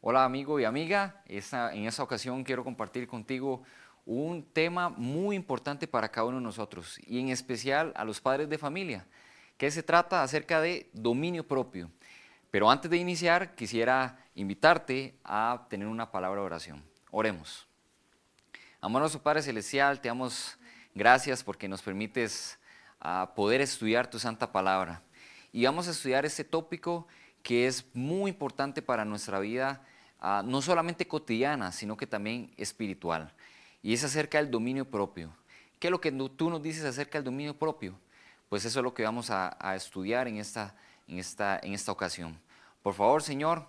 Hola amigo y amiga, en esta ocasión quiero compartir contigo un tema muy importante para cada uno de nosotros y en especial a los padres de familia, que se trata acerca de dominio propio. Pero antes de iniciar quisiera invitarte a tener una palabra de oración. Oremos. Amoroso Padre Celestial, te damos gracias porque nos permites poder estudiar tu santa palabra. Y vamos a estudiar este tópico que es muy importante para nuestra vida, no solamente cotidiana, sino que también espiritual. Y es acerca del dominio propio. ¿Qué es lo que tú nos dices acerca del dominio propio? Pues eso es lo que vamos a estudiar en esta ocasión. Por favor, Señor,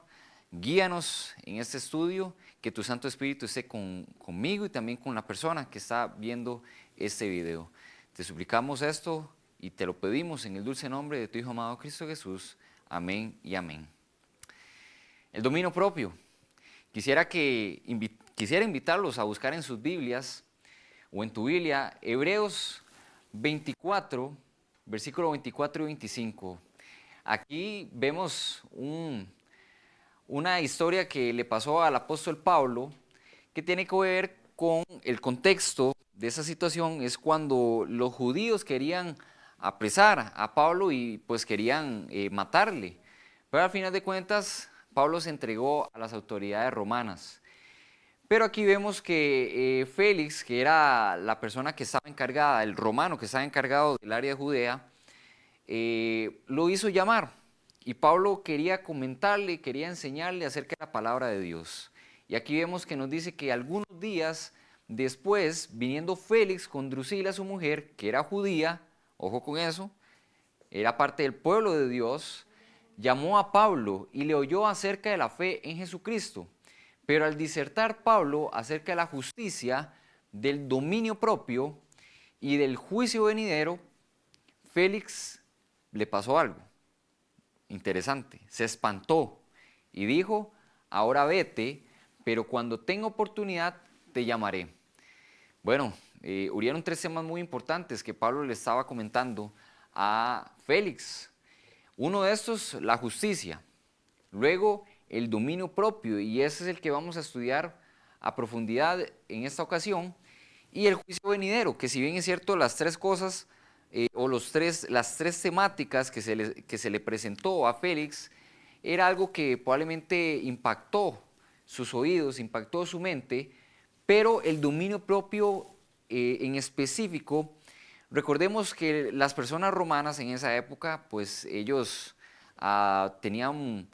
guíanos en este estudio, que tu Santo Espíritu esté conmigo y también con la persona que está viendo este video. Te suplicamos esto y te lo pedimos en el dulce nombre de tu Hijo amado Cristo Jesús. Amén y amén. El dominio propio. Quisiera invitarlos a buscar en sus Biblias o en tu Biblia Hebreos 24, versículo 24 y 25. Aquí vemos una historia que le pasó al apóstol Pablo, que tiene que ver con el contexto de esa situación. Es cuando los judíos querían apresar a Pablo y pues querían matarle. Pero al final de cuentas, Pablo se entregó a las autoridades romanas. Pero aquí vemos que Félix, que era la persona que estaba encargada, el romano que estaba encargado del área de Judea, lo hizo llamar. Y Pablo quería comentarle, quería enseñarle acerca de la palabra de Dios. Y aquí vemos que nos dice que algunos días después, viniendo Félix con Drusila, su mujer, que era judía, ojo con eso, era parte del pueblo de Dios, llamó a Pablo y le oyó acerca de la fe en Jesucristo. Pero al disertar Pablo acerca de la justicia, del dominio propio y del juicio venidero, Félix le pasó algo interesante, se espantó y dijo: ahora vete, pero cuando tenga oportunidad te llamaré. Bueno, hubieron tres temas muy importantes que Pablo le estaba comentando a Félix. Uno de estos, la justicia. Luego, el dominio propio, y ese es el que vamos a estudiar a profundidad en esta ocasión. Y el juicio venidero, que si bien es cierto, las tres cosas las tres temáticas que se le presentó a Félix, era algo que probablemente impactó sus oídos, impactó su mente, pero el dominio propio en específico. Recordemos que las personas romanas en esa época, pues ellos tenían,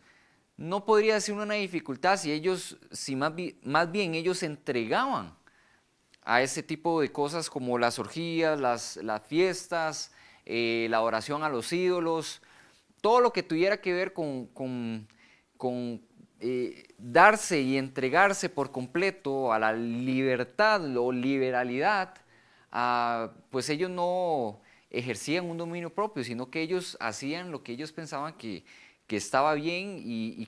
no podría decir una dificultad, si más bien ellos se entregaban a ese tipo de cosas como las orgías, las fiestas, la oración a los ídolos, todo lo que tuviera que ver con darse y entregarse por completo a la libertad o liberalidad. Pues ellos no ejercían un dominio propio, sino que ellos hacían lo que ellos pensaban que estaba bien y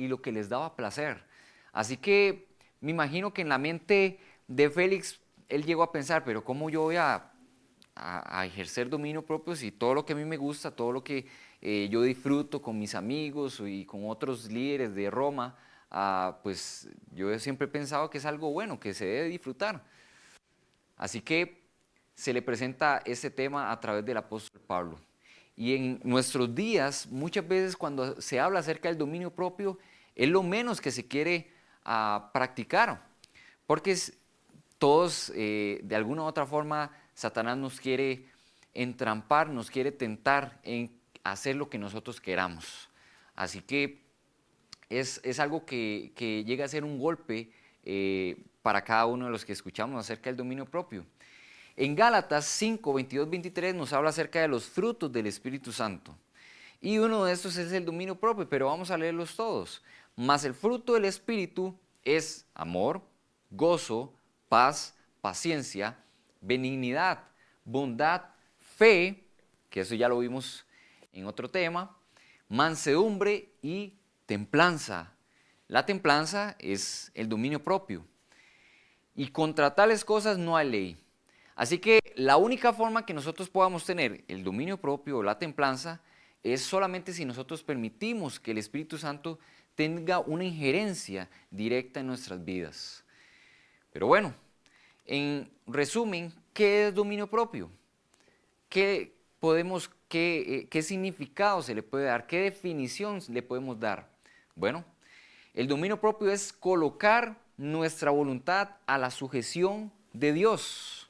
lo que les daba placer. Así que me imagino que en la mente de Félix él llegó a pensar: pero ¿cómo yo voy a ejercer dominio propio si todo lo que a mí me gusta, todo lo que yo disfruto con mis amigos y con otros líderes de Roma, pues yo siempre he pensado que es algo bueno, que se debe disfrutar? Así que se le presenta este tema a través del apóstol Pablo. Y en nuestros días, muchas veces cuando se habla acerca del dominio propio, es lo menos que se quiere practicar, porque todos, de alguna u otra forma, Satanás nos quiere entrampar, nos quiere tentar en hacer lo que nosotros queramos. Así que es algo que llega a ser un golpe para cada uno de los que escuchamos acerca del dominio propio. En Gálatas 5, 22, 23 nos habla acerca de los frutos del Espíritu Santo. Y uno de estos es el dominio propio, pero vamos a leerlos todos. Mas el fruto del Espíritu es amor, gozo, paz, paciencia, benignidad, bondad, fe, que eso ya lo vimos en otro tema, mansedumbre y templanza. La templanza es el dominio propio. Y contra tales cosas no hay ley. Así que la única forma que nosotros podamos tener el dominio propio o la templanza es solamente si nosotros permitimos que el Espíritu Santo tenga una injerencia directa en nuestras vidas. Pero bueno, en resumen, ¿qué es dominio propio? ¿Qué significado se le puede dar? ¿Qué definición le podemos dar? Bueno, el dominio propio es colocar nuestra voluntad a la sujeción de Dios.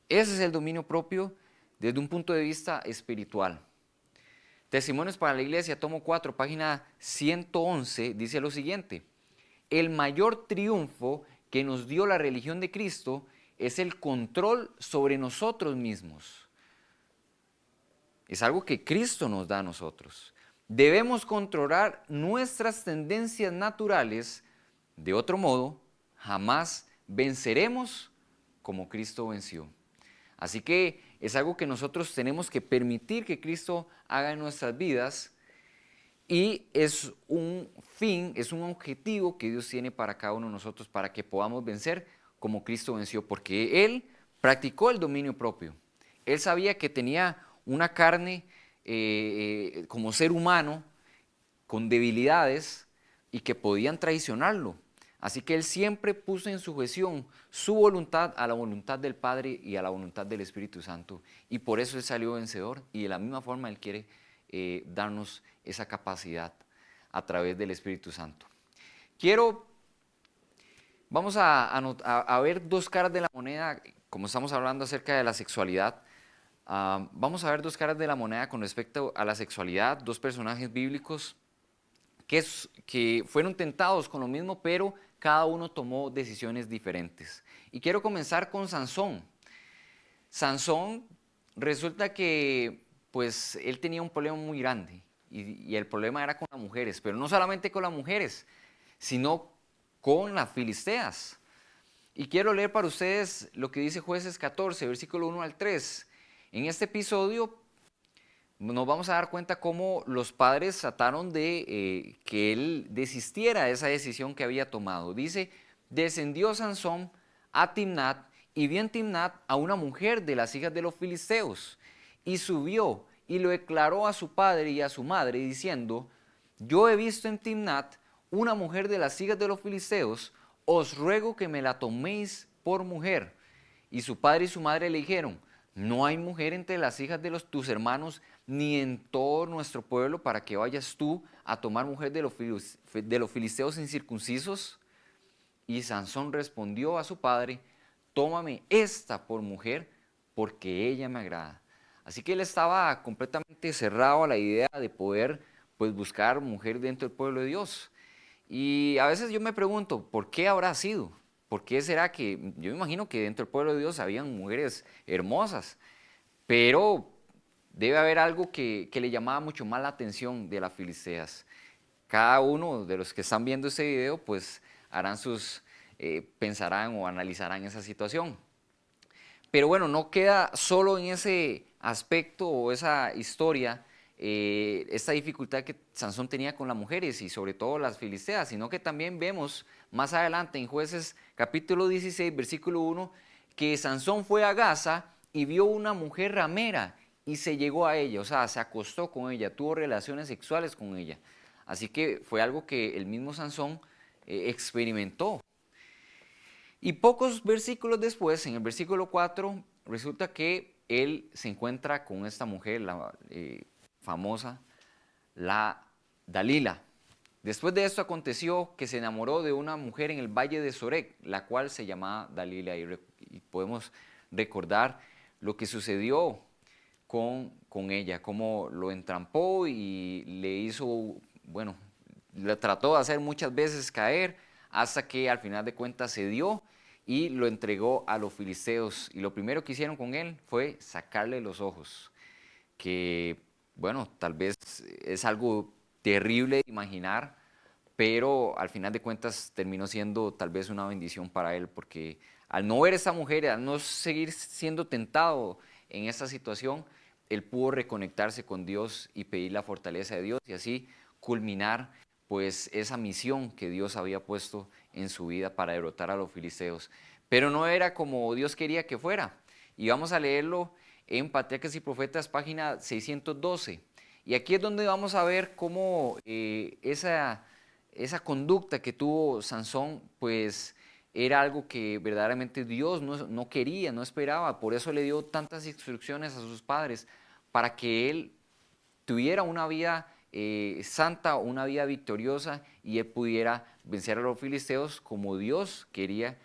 Ese es el dominio propio desde un punto de vista espiritual. Testimonios para la Iglesia, tomo 4, página 111, dice lo siguiente: el mayor triunfo que nos dio la religión de Cristo es el control sobre nosotros mismos. Es algo que Cristo nos da a nosotros. Debemos controlar nuestras tendencias naturales, de otro modo, jamás venceremos como Cristo venció. Así que es algo que nosotros tenemos que permitir que Cristo haga en nuestras vidas, y es un fin, es un objetivo que Dios tiene para cada uno de nosotros, para que podamos vencer como Cristo venció, porque Él practicó el dominio propio. Él sabía que tenía una carne como ser humano con debilidades y que podían traicionarlo. Así que Él siempre puso en sujeción su voluntad a la voluntad del Padre y a la voluntad del Espíritu Santo. Y por eso Él salió vencedor, y de la misma forma Él quiere darnos esa capacidad a través del Espíritu Santo. Vamos a ver dos caras de la moneda, como estamos hablando acerca de la sexualidad. Vamos a ver dos caras de la moneda con respecto a la sexualidad, dos personajes bíblicos que fueron tentados con lo mismo, pero cada uno tomó decisiones diferentes. Y quiero comenzar con Sansón. Sansón, resulta que pues él tenía un problema muy grande, y el problema era con las mujeres, pero no solamente con las mujeres, sino con las filisteas. Y quiero leer para ustedes lo que dice Jueces 14, versículo 1 al 3. En este episodio nos vamos a dar cuenta cómo los padres trataron de que él desistiera de esa decisión que había tomado. Dice: descendió Sansón a Timnat, y vio en Timnat a una mujer de las hijas de los filisteos, y subió y lo declaró a su padre y a su madre, diciendo: yo he visto en Timnat una mujer de las hijas de los filisteos, os ruego que me la toméis por mujer. Y su padre y su madre le dijeron: no hay mujer entre las hijas de tus hermanos, ni en todo nuestro pueblo, para que vayas tú a tomar mujer de los filisteos incircuncisos. Y Sansón respondió a su padre: tómame esta por mujer, porque ella me agrada. Así que él estaba completamente cerrado a la idea de poder pues buscar mujer dentro del pueblo de Dios. Y a veces yo me pregunto, ¿por qué habrá sido? ¿Por qué será que, yo me imagino que dentro del pueblo de Dios habían mujeres hermosas, pero debe haber algo que le llamaba mucho más la atención de las filisteas? Cada uno de los que están viendo este video pues pensarán o analizarán esa situación. Pero bueno, no queda solo en ese aspecto o esa historia, esta dificultad que Sansón tenía con las mujeres y sobre todo las filisteas, sino que también vemos más adelante en Jueces capítulo 16, versículo 1, que Sansón fue a Gaza y vio una mujer ramera y se llegó a ella, o sea, se acostó con ella, tuvo relaciones sexuales con ella. Así que fue algo que el mismo Sansón experimentó. Y pocos versículos después, en el versículo 4, resulta que él se encuentra con esta mujer, la famosa, la Dalila. Después de esto aconteció que se enamoró de una mujer en el valle de Sorek, la cual se llamaba Dalila, y podemos recordar lo que sucedió con ella, cómo lo entrampó y le hizo, bueno, le trató de hacer muchas veces caer, hasta que al final de cuentas se dio y lo entregó a los filisteos. Y lo primero que hicieron con él fue sacarle los ojos, que bueno, tal vez es algo terrible de imaginar, pero al final de cuentas terminó siendo tal vez una bendición para él, porque al no ver a esta mujer, al no seguir siendo tentado en esta situación, él pudo reconectarse con Dios y pedir la fortaleza de Dios, y así culminar pues esa misión que Dios había puesto en su vida para derrotar a los filisteos. Pero no era como Dios quería que fuera, y vamos a leerlo en Patriarcas y Profetas, página 612. Y aquí es donde vamos a ver cómo esa esa conducta que tuvo Sansón, pues era algo que verdaderamente Dios no quería, no esperaba. Por eso le dio tantas instrucciones a sus padres para que él tuviera una vida santa, una vida victoriosa y él pudiera vencer a los filisteos como Dios quería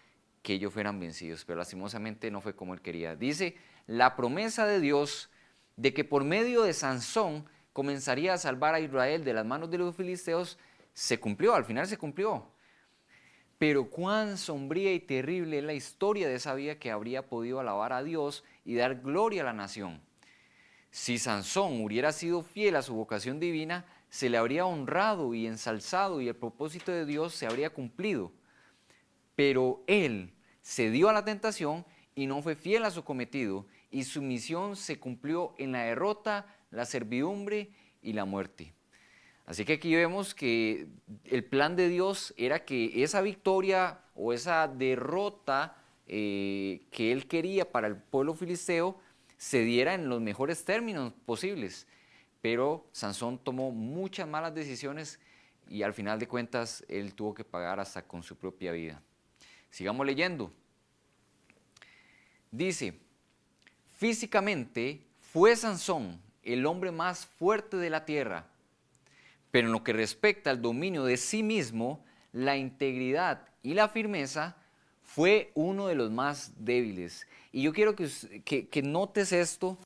que ellos fueran vencidos. Pero lastimosamente no fue como él quería. Dice, la promesa de Dios de que por medio de Sansón comenzaría a salvar a Israel de las manos de los filisteos se cumplió, al final se cumplió. Pero cuán sombría y terrible es la historia de esa vida que habría podido alabar a Dios y dar gloria a la nación. Si Sansón hubiera sido fiel a su vocación divina, se le habría honrado y ensalzado y el propósito de Dios se habría cumplido. Pero él se dio a la tentación y no fue fiel a su cometido, y su misión se cumplió en la derrota, la servidumbre y la muerte. Así que aquí vemos que el plan de Dios era que esa victoria o esa derrota que él quería para el pueblo filisteo se diera en los mejores términos posibles. Pero Sansón tomó muchas malas decisiones y al final de cuentas él tuvo que pagar hasta con su propia vida. Sigamos leyendo. Dice, físicamente fue Sansón el hombre más fuerte de la tierra, pero en lo que respecta al dominio de sí mismo, la integridad y la firmeza, fue uno de los más débiles. Y yo quiero que notes esto,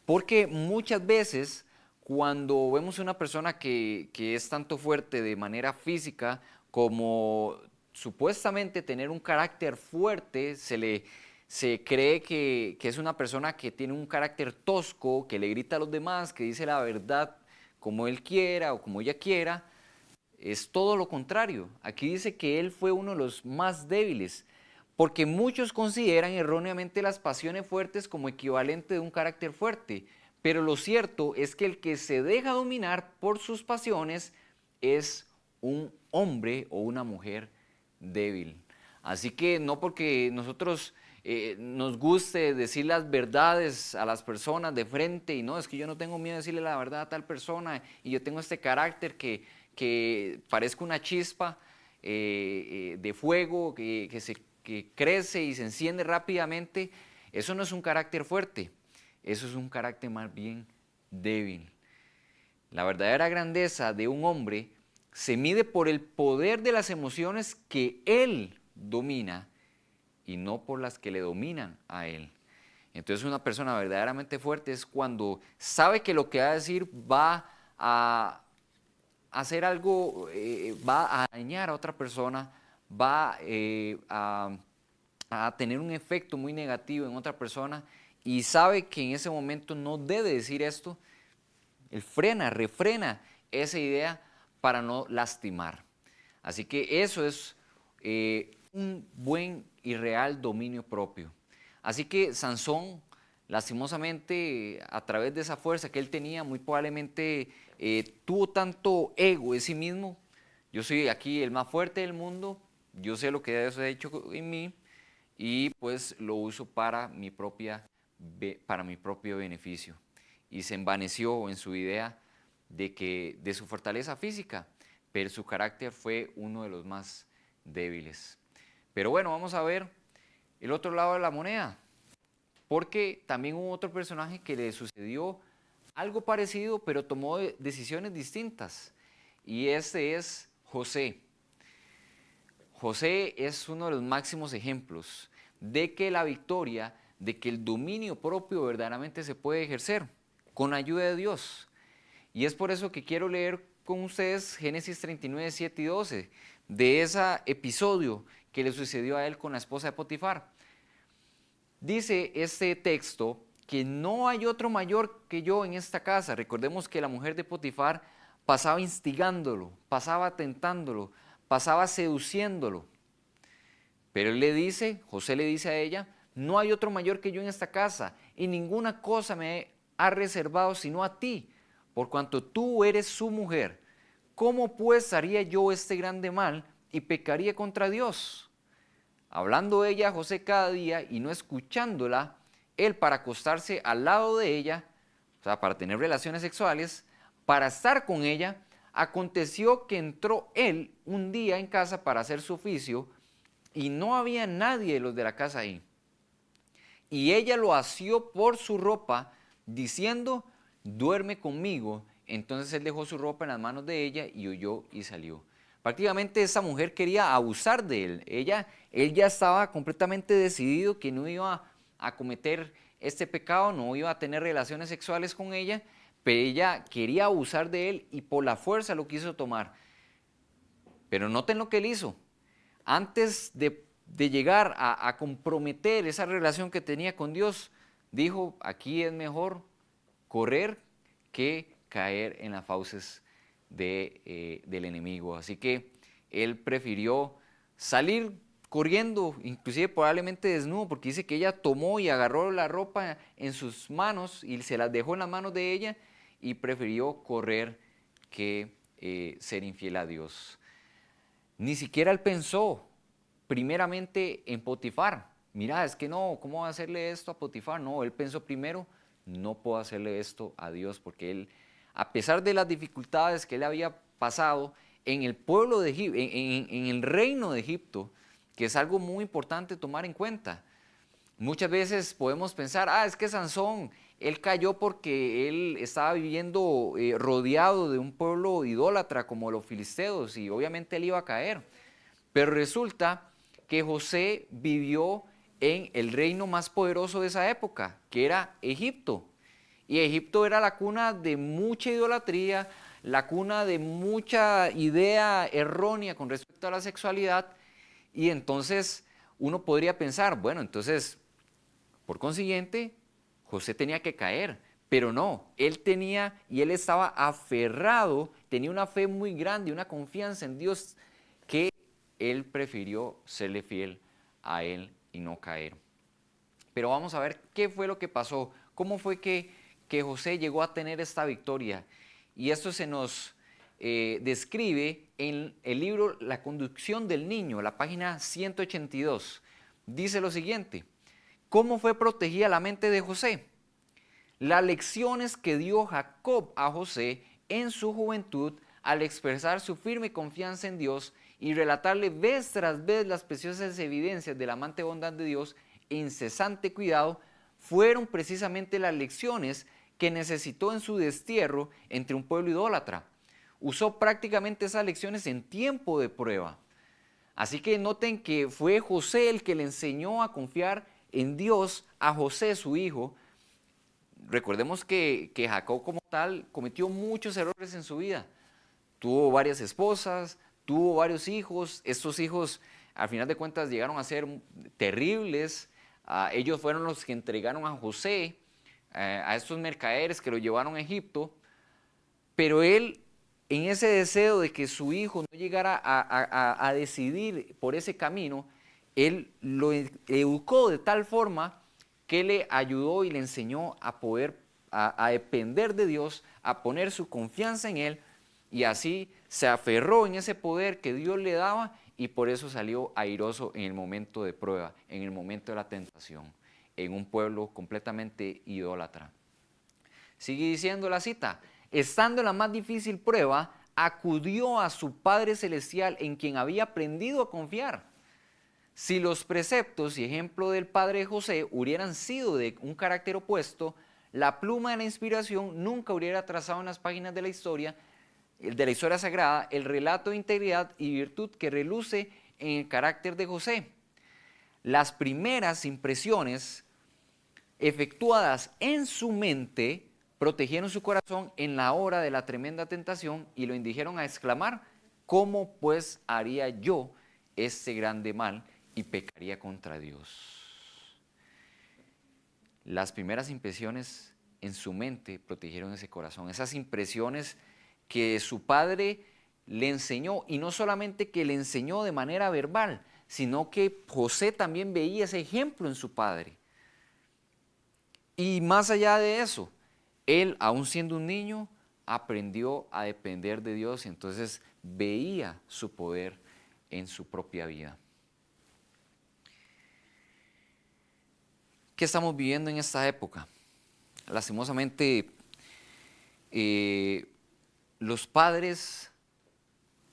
porque muchas veces cuando vemos una persona que es tanto fuerte de manera física como supuestamente tener un carácter fuerte, se cree que es una persona que tiene un carácter tosco, que le grita a los demás, que dice la verdad como él quiera o como ella quiera. Es todo lo contrario. Aquí dice que él fue uno de los más débiles, porque muchos consideran erróneamente las pasiones fuertes como equivalente de un carácter fuerte, pero lo cierto es que el que se deja dominar por sus pasiones es un hombre o una mujer débil. Así que no porque nosotros nos guste decir las verdades a las personas de frente y no, es que yo no tengo miedo de decirle la verdad a tal persona y yo tengo este carácter que parezca una chispa de fuego que crece y se enciende rápidamente. Eso no es un carácter fuerte, eso es un carácter más bien débil. La verdadera grandeza de un hombre se mide por el poder de las emociones que él domina y no por las que le dominan a él. Entonces una persona verdaderamente fuerte es cuando sabe que lo que va a decir va a hacer algo, va a dañar a otra persona, va a tener un efecto muy negativo en otra persona y sabe que en ese momento no debe decir esto. Él refrena esa idea para no lastimar. Así que eso es un buen y real dominio propio. Así que Sansón, lastimosamente, a través de esa fuerza que él tenía, muy probablemente tuvo tanto ego en sí mismo. Yo soy aquí el más fuerte del mundo, yo sé lo que Dios ha hecho en mí y pues lo uso para mi propio beneficio. Y se envaneció en su idea de su fortaleza física, pero su carácter fue uno de los más débiles. Pero bueno, vamos a ver el otro lado de la moneda, porque también hubo otro personaje que le sucedió algo parecido, pero tomó decisiones distintas, y este es José. José es uno de los máximos ejemplos de que la victoria, de que el dominio propio verdaderamente se puede ejercer con ayuda de Dios. Y es por eso que quiero leer con ustedes Génesis 39, 7 y 12, de ese episodio que le sucedió a él con la esposa de Potifar. Dice este texto que no hay otro mayor que yo en esta casa. Recordemos que la mujer de Potifar pasaba instigándolo, pasaba tentándolo, pasaba seduciéndolo. Pero él le dice, José le dice a ella, no hay otro mayor que yo en esta casa y ninguna cosa me ha reservado sino a ti, por cuanto tú eres su mujer. ¿Cómo pues haría yo este grande mal y pecaría contra Dios? Hablando ella a José cada día y no escuchándola, él para acostarse al lado de ella, o sea, para tener relaciones sexuales, para estar con ella, Aconteció que entró él un día en casa para hacer su oficio y no había nadie de los de la casa ahí. Y ella lo asió por su ropa, diciendo, duerme conmigo. Entonces él dejó su ropa en las manos de ella y huyó y salió. Prácticamente esa mujer quería abusar de él. Él ya estaba completamente decidido que no iba a cometer este pecado, no iba a tener relaciones sexuales con ella, pero ella quería abusar de él y por la fuerza lo quiso tomar. Pero noten lo que él hizo. Antes de llegar a comprometer esa relación que tenía con Dios, dijo, aquí es mejor correr que caer en las fauces del enemigo. Así que él prefirió salir corriendo, inclusive probablemente desnudo, porque dice que ella tomó y agarró la ropa en sus manos y se las dejó en las manos de ella y prefirió correr que ser infiel a Dios. Ni siquiera él pensó primeramente en Potifar. Mira, es que no, ¿cómo va a hacerle esto a Potifar? No, él pensó primero, no puedo hacerle esto a Dios, porque él, a pesar de las dificultades que él había pasado en el pueblo de Egipto, en el reino de Egipto, que es algo muy importante tomar en cuenta. Muchas veces podemos pensar, es que Sansón, él cayó porque él estaba viviendo rodeado de un pueblo idólatra como los filisteos y obviamente él iba a caer. Pero resulta que José vivió en el reino más poderoso de esa época, que era Egipto. Y Egipto era la cuna de mucha idolatría, la cuna de mucha idea errónea con respecto a la sexualidad. Y entonces uno podría pensar, bueno, entonces, por consiguiente, José tenía que caer. Pero no, él tenía y él estaba aferrado, tenía una fe muy grande, una confianza en Dios que él prefirió serle fiel a él y no caer. Pero vamos a ver qué fue lo que pasó, cómo fue que José llegó a tener esta victoria. Y esto se nos describe en el libro La conducción del niño, la página 182. Dice lo siguiente, ¿cómo fue protegida la mente de José? Las lecciones que dio Jacob a José en su juventud al expresar su firme confianza en Dios y relatarle vez tras vez las preciosas evidencias de la amante bondad de Dios e incesante cuidado, fueron precisamente las lecciones que necesitó en su destierro entre un pueblo idólatra. Usó prácticamente esas lecciones en tiempo de prueba. Así que noten que fue José el que le enseñó a confiar en Dios a José, su hijo. Recordemos que Jacob como tal cometió muchos errores en su vida. Tuvo varias esposas, tuvo varios hijos. Estos hijos, al final de cuentas, llegaron a ser terribles. Ellos fueron los que entregaron a José, a estos mercaderes que lo llevaron a Egipto. Pero él, en ese deseo de que su hijo no llegara a decidir por ese camino, él lo educó de tal forma que le ayudó y le enseñó a poder, a depender de Dios, a poner su confianza en Él, y así se aferró en ese poder que Dios le daba y por eso salió airoso en el momento de prueba, en el momento de la tentación, en un pueblo completamente idólatra. Sigue diciendo la cita, estando en la más difícil prueba, acudió a su Padre Celestial en quien había aprendido a confiar. Si los preceptos y ejemplo del padre José hubieran sido de un carácter opuesto, la pluma de la inspiración nunca hubiera trazado en las páginas de la historia sagrada el relato de integridad y virtud que reluce en el carácter de José. Las primeras impresiones efectuadas en su mente protegieron su corazón en la hora de la tremenda tentación y lo indujeron a exclamar, ¿cómo pues haría yo este grande mal y pecaría contra Dios? Las primeras impresiones en su mente protegieron ese corazón, esas impresiones que su padre le enseñó, y no solamente que le enseñó de manera verbal, sino que José también veía ese ejemplo en su padre. Y más allá de eso, él, aún siendo un niño, aprendió a depender de Dios y entonces veía su poder en su propia vida. ¿Qué estamos viviendo en esta época? Lastimosamente, los padres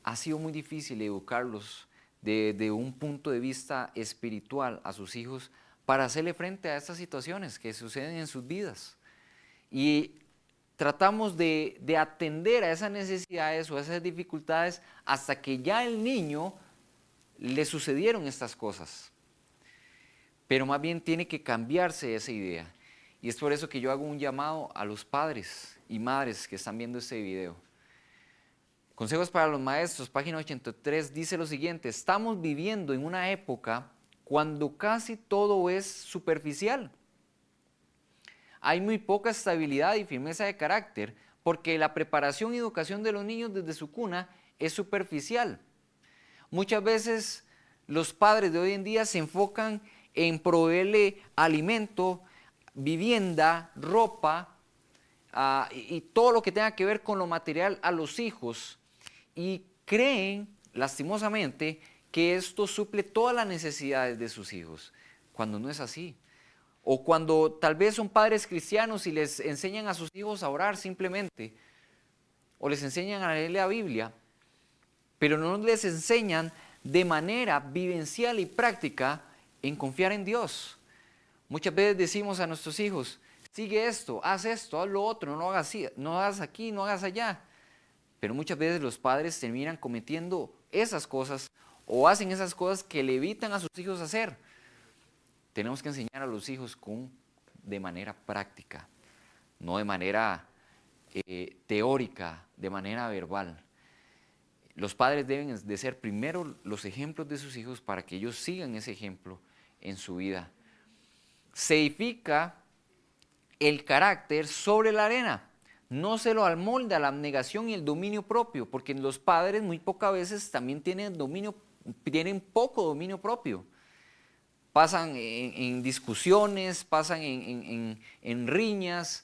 ha sido muy difícil educarlos desde un punto de vista espiritual a sus hijos para hacerle frente a estas situaciones que suceden en sus vidas. Y tratamos de atender a esas necesidades o a esas dificultades hasta que ya el niño le sucedieron estas cosas. Pero más bien tiene que cambiarse esa idea. Y es por eso que yo hago un llamado a los padres y madres que están viendo este video. Consejos para los maestros, página 83, dice lo siguiente: estamos viviendo en una época cuando casi todo es superficial. Hay muy poca estabilidad y firmeza de carácter porque la preparación y educación de los niños desde su cuna es superficial. Muchas veces los padres de hoy en día se enfocan en proveerle alimento, vivienda, ropa y todo lo que tenga que ver con lo material a los hijos, y creen lastimosamente que esto suple todas las necesidades de sus hijos, cuando no es así. O cuando tal vez son padres cristianos y les enseñan a sus hijos a orar simplemente, o les enseñan a leer la Biblia, pero no les enseñan de manera vivencial y práctica en confiar en Dios. Muchas veces decimos a nuestros hijos: sigue esto, haz lo otro, no hagas así, no hagas aquí, no hagas allá. Pero muchas veces los padres terminan cometiendo esas cosas o hacen esas cosas que le evitan a sus hijos hacer. Tenemos que enseñar a los hijos de manera práctica, no de manera teórica, de manera verbal. Los padres deben de ser primero los ejemplos de sus hijos para que ellos sigan ese ejemplo en su vida. Se edifica el carácter sobre la arena. No se lo amolda la abnegación y el dominio propio, porque los padres muy pocas veces también tienen poco dominio propio. Pasan en discusiones, pasan en riñas,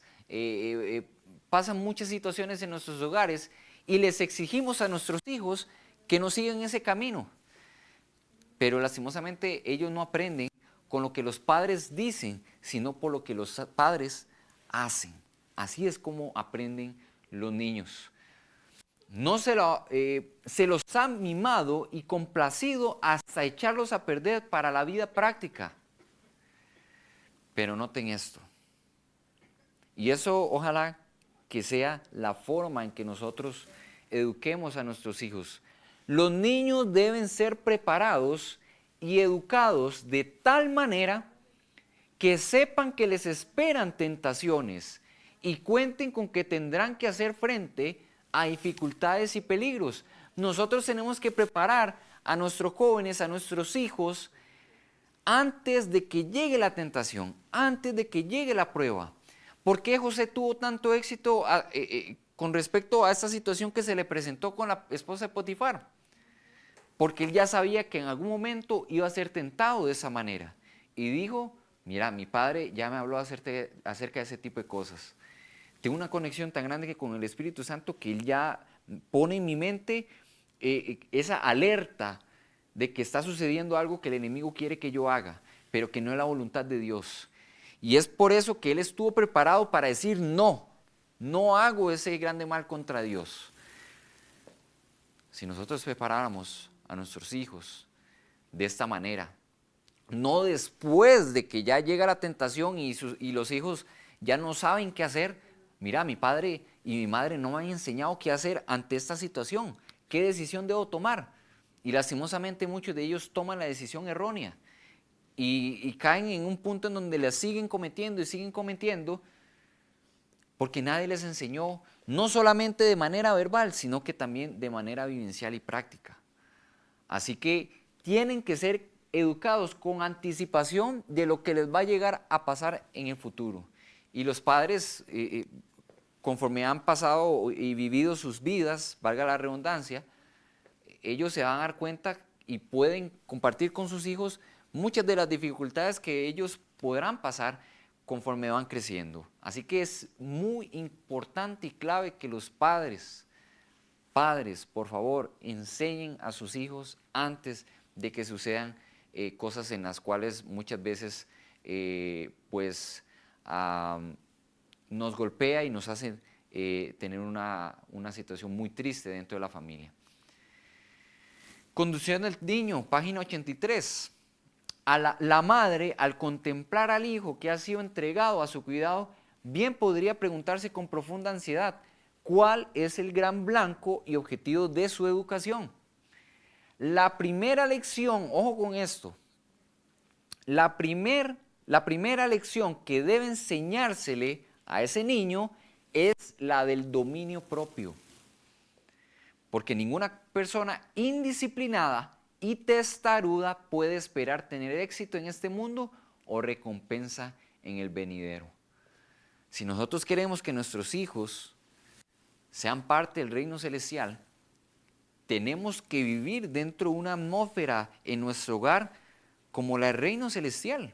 pasan muchas situaciones en nuestros hogares y les exigimos a nuestros hijos que no sigan ese camino. Pero lastimosamente ellos no aprenden con lo que los padres dicen, sino por lo que los padres hacen. Así es como aprenden los niños. No se los ha mimado y complacido hasta echarlos a perder para la vida práctica. Pero noten esto. Y eso ojalá que sea la forma en que nosotros eduquemos a nuestros hijos. Los niños deben ser preparados y educados de tal manera que sepan que les esperan tentaciones y cuenten con que tendrán que hacer frente a dificultades y peligros. Nosotros tenemos que preparar a nuestros jóvenes, a nuestros hijos, antes de que llegue la tentación, antes de que llegue la prueba. ¿Por qué José tuvo tanto éxito con respecto a esta situación que se le presentó con la esposa de Potifar? Porque él ya sabía que en algún momento iba a ser tentado de esa manera. Y dijo: mira, mi padre ya me habló acerca de ese tipo de cosas. Tengo una conexión tan grande que con el Espíritu Santo que él ya pone en mi mente esa alerta de que está sucediendo algo que el enemigo quiere que yo haga, pero que no es la voluntad de Dios. Y es por eso que él estuvo preparado para decir: no hago ese grande mal contra Dios. Si nosotros preparáramos a nuestros hijos de esta manera, no después de que ya llega la tentación y los hijos ya no saben qué hacer. Mira, mi padre y mi madre no me han enseñado qué hacer ante esta situación, qué decisión debo tomar. Y lastimosamente muchos de ellos toman la decisión errónea y caen en un punto en donde la siguen cometiendo y siguen cometiendo porque nadie les enseñó, no solamente de manera verbal, sino que también de manera vivencial y práctica. Así que tienen que ser educados con anticipación de lo que les va a llegar a pasar en el futuro. Y los padres, conforme han pasado y vivido sus vidas, valga la redundancia, ellos se van a dar cuenta y pueden compartir con sus hijos muchas de las dificultades que ellos podrán pasar conforme van creciendo. Así que es muy importante y clave que los padres, por favor, enseñen a sus hijos antes de que sucedan cosas en las cuales muchas veces nos golpea y nos hace tener una situación muy triste dentro de la familia. Conducción del niño, página 83. La madre, al contemplar al hijo que ha sido entregado a su cuidado, bien podría preguntarse con profunda ansiedad, ¿cuál es el gran blanco y objetivo de su educación? La primera lección, ojo con esto, la primera lección que debe enseñársele a ese niño es la del dominio propio. Porque ninguna persona indisciplinada y testaruda puede esperar tener éxito en este mundo o recompensa en el venidero. Si nosotros queremos que nuestros hijos sean parte del reino celestial, tenemos que vivir dentro de una atmósfera en nuestro hogar como la del reino celestial.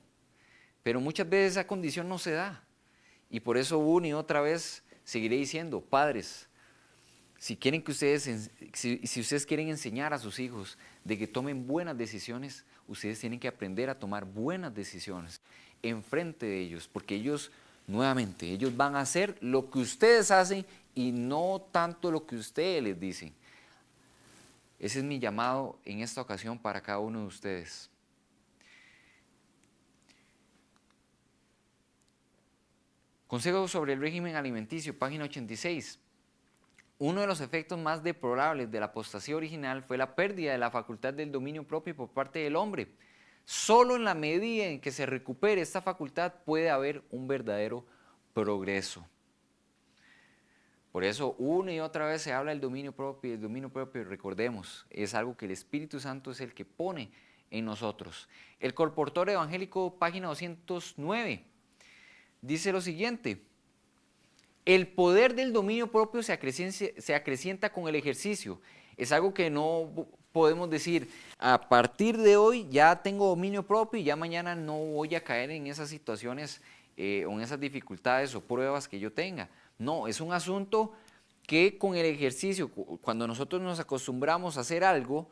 Pero muchas veces esa condición no se da. Y por eso una y otra vez seguiré diciendo, padres, si ustedes quieren enseñar a sus hijos de que tomen buenas decisiones, ustedes tienen que aprender a tomar buenas decisiones enfrente de ellos, porque ellos van a hacer lo que ustedes hacen y no tanto lo que ustedes les dicen. Ese es mi llamado en esta ocasión para cada uno de ustedes. Consejo sobre el régimen alimenticio, página 86. Uno de los efectos más deplorables de la apostasía original fue la pérdida de la facultad del dominio propio por parte del hombre. Solo en la medida en que se recupere esta facultad puede haber un verdadero progreso. Por eso una y otra vez se habla del dominio propio, y el dominio propio, recordemos, es algo que el Espíritu Santo es el que pone en nosotros. El Colportor Evangélico, página 209, dice lo siguiente: el poder del dominio propio se acrecienta con el ejercicio. Es algo que no podemos decir, a partir de hoy ya tengo dominio propio y ya mañana no voy a caer en esas situaciones o en esas dificultades o pruebas que yo tenga. No, es un asunto que con el ejercicio, cuando nosotros nos acostumbramos a hacer algo,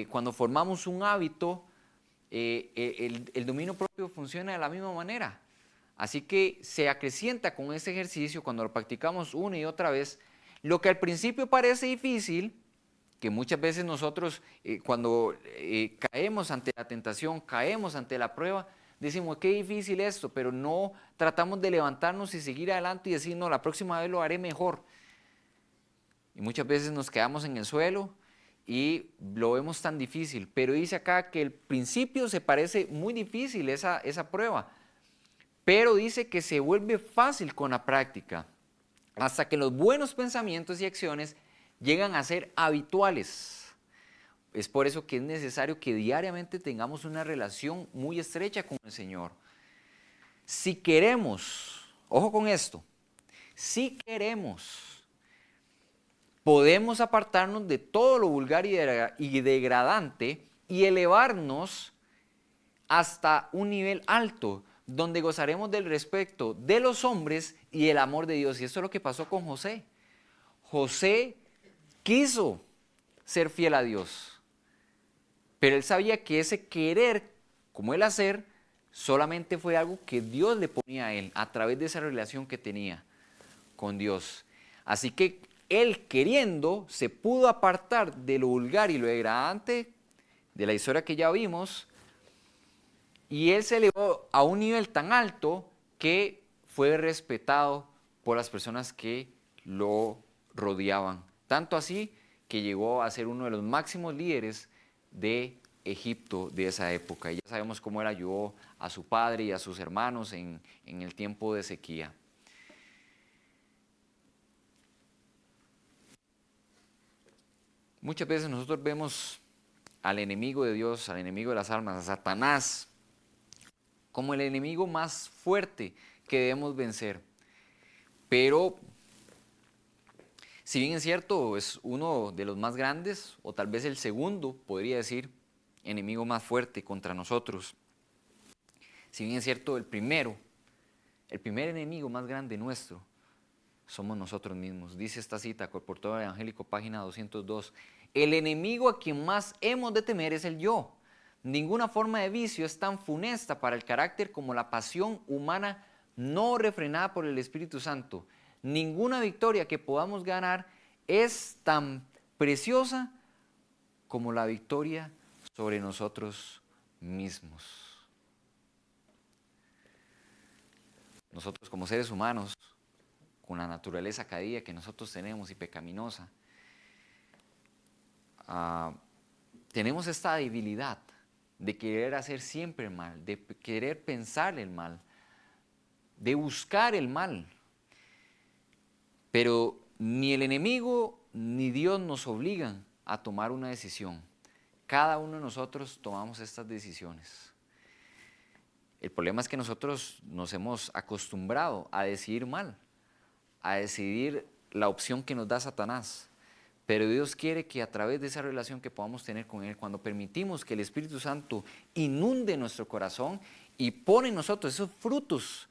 cuando formamos un hábito, el dominio propio funciona de la misma manera. Así que se acrecienta con este ejercicio cuando lo practicamos una y otra vez. Lo que al principio parece difícil, que muchas veces nosotros cuando caemos ante la tentación, caemos ante la prueba, decimos qué difícil esto, pero no tratamos de levantarnos y seguir adelante y decir no, la próxima vez lo haré mejor. Y muchas veces nos quedamos en el suelo y lo vemos tan difícil, pero dice acá que el principio se parece muy difícil esa prueba. Pero dice que se vuelve fácil con la práctica, hasta que los buenos pensamientos y acciones llegan a ser habituales. Es por eso que es necesario que diariamente tengamos una relación muy estrecha con el Señor. Si queremos, ojo con esto, si queremos, podemos apartarnos de todo lo vulgar y degradante y elevarnos hasta un nivel alto, donde gozaremos del respeto de los hombres y el amor de Dios. Y esto es lo que pasó con José. José quiso ser fiel a Dios, pero él sabía que ese querer, como el hacer, solamente fue algo que Dios le ponía a él, a través de esa relación que tenía con Dios. Así que él, queriendo, se pudo apartar de lo vulgar y lo degradante de la historia que ya vimos, y él se elevó a un nivel tan alto que fue respetado por las personas que lo rodeaban. Tanto así que llegó a ser uno de los máximos líderes de Egipto de esa época. Y ya sabemos cómo él ayudó a su padre y a sus hermanos en el tiempo de sequía. Muchas veces nosotros vemos al enemigo de Dios, al enemigo de las almas, a Satanás, como el enemigo más fuerte que debemos vencer. Pero, si bien es cierto, es uno de los más grandes, o tal vez el segundo, podría decir, enemigo más fuerte contra nosotros. Si bien es cierto, el primer enemigo más grande nuestro, somos nosotros mismos. Dice esta cita, Colportor Evangélico, página 202. El enemigo a quien más hemos de temer es el yo. Ninguna forma de vicio es tan funesta para el carácter como la pasión humana no refrenada por el Espíritu Santo. ninguna victoria que podamos ganar es tan preciosa como la victoria sobre nosotros mismos. Nosotros como seres humanos, con la naturaleza caída que nosotros tenemos y pecaminosa, tenemos esta debilidad de querer hacer siempre el mal, de querer pensar el mal, de buscar el mal. Pero ni el enemigo ni Dios nos obligan a tomar una decisión. Cada uno de nosotros tomamos estas decisiones. El problema es que nosotros nos hemos acostumbrado a decidir mal, a decidir la opción que nos da Satanás. Pero Dios quiere que a través de esa relación que podamos tener con Él, cuando permitimos que el Espíritu Santo inunde nuestro corazón y pone en nosotros esos frutos,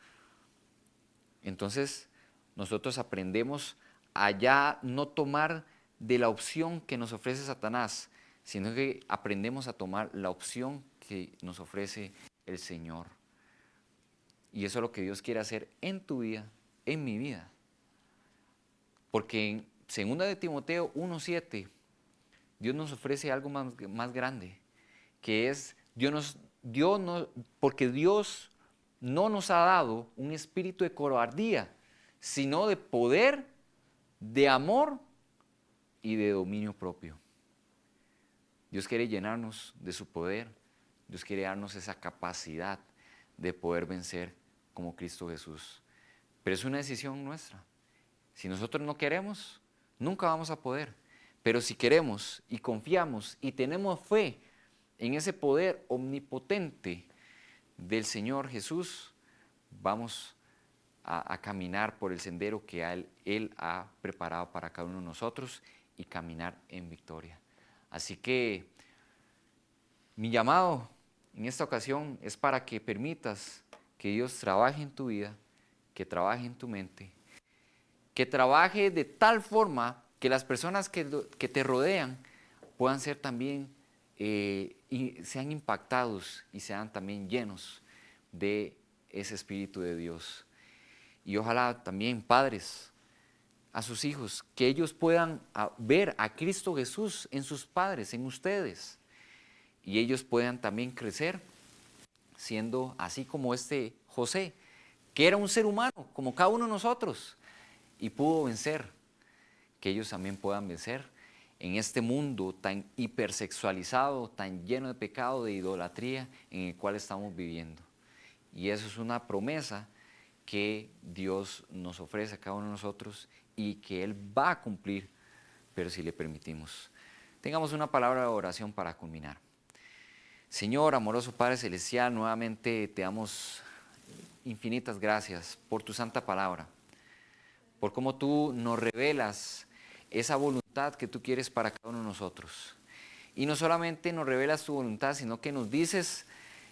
entonces nosotros aprendemos a ya no tomar de la opción que nos ofrece Satanás, sino que aprendemos a tomar la opción que nos ofrece el Señor. Y eso es lo que Dios quiere hacer en tu vida, en mi vida. Porque en 2 de Timoteo 1:7, Dios nos ofrece algo más grande, que es, porque Dios no nos ha dado un espíritu de cobardía, sino de poder, de amor y de dominio propio. Dios quiere llenarnos de su poder, Dios quiere darnos esa capacidad de poder vencer como Cristo Jesús. Pero es una decisión nuestra. Si nosotros no queremos, nunca vamos a poder. Pero si queremos y confiamos y tenemos fe en ese poder omnipotente del Señor Jesús, vamos a caminar por el sendero que Él ha preparado para cada uno de nosotros y caminar en victoria. Así que mi llamado en esta ocasión es para que permitas que Dios trabaje en tu vida, que trabaje en tu mente, que trabaje de tal forma que las personas que te rodean puedan ser también, y sean impactados y sean también llenos de ese Espíritu de Dios. Y ojalá también padres a sus hijos, que ellos puedan ver a Cristo Jesús en sus padres, en ustedes, y ellos puedan también crecer siendo así como este José, que era un ser humano como cada uno de nosotros y pudo vencer, que ellos también puedan vencer en este mundo tan hipersexualizado, tan lleno de pecado, de idolatría en el cual estamos viviendo. Y eso es una promesa que Dios nos ofrece a cada uno de nosotros y que Él va a cumplir, pero si le permitimos. Tengamos una palabra de oración para culminar. Señor, amoroso Padre Celestial, nuevamente te damos infinitas gracias por tu santa palabra, por cómo tú nos revelas esa voluntad que tú quieres para cada uno de nosotros. Y no solamente nos revelas tu voluntad, sino que nos dices,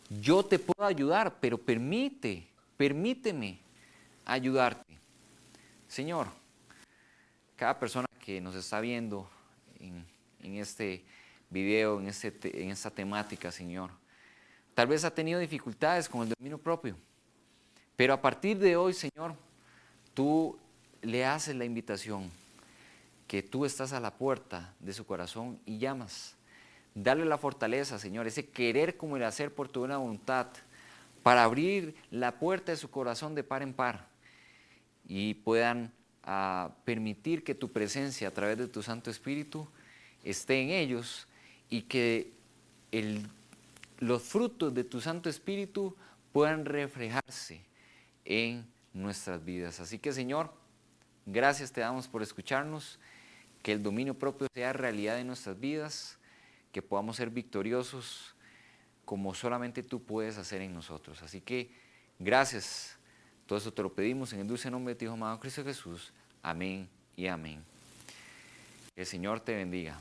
yo te puedo ayudar, pero permíteme ayudarte. Señor, cada persona que nos está viendo en este video, en esta temática, Señor, tal vez ha tenido dificultades con el dominio propio, pero a partir de hoy, Señor, tú le haces la invitación que tú estás a la puerta de su corazón y llamas. Dale la fortaleza, Señor, ese querer como el hacer por tu buena voluntad, para abrir la puerta de su corazón de par en par y puedan permitir que tu presencia a través de tu Santo Espíritu esté en ellos y que los frutos de tu Santo Espíritu puedan reflejarse en nuestras vidas. Así que, Señor, gracias te damos por escucharnos, que el dominio propio sea realidad en nuestras vidas, que podamos ser victoriosos como solamente tú puedes hacer en nosotros. Así que gracias, todo eso te lo pedimos en el dulce nombre de tu Hijo amado Cristo Jesús. Amén y amén. Que el Señor te bendiga.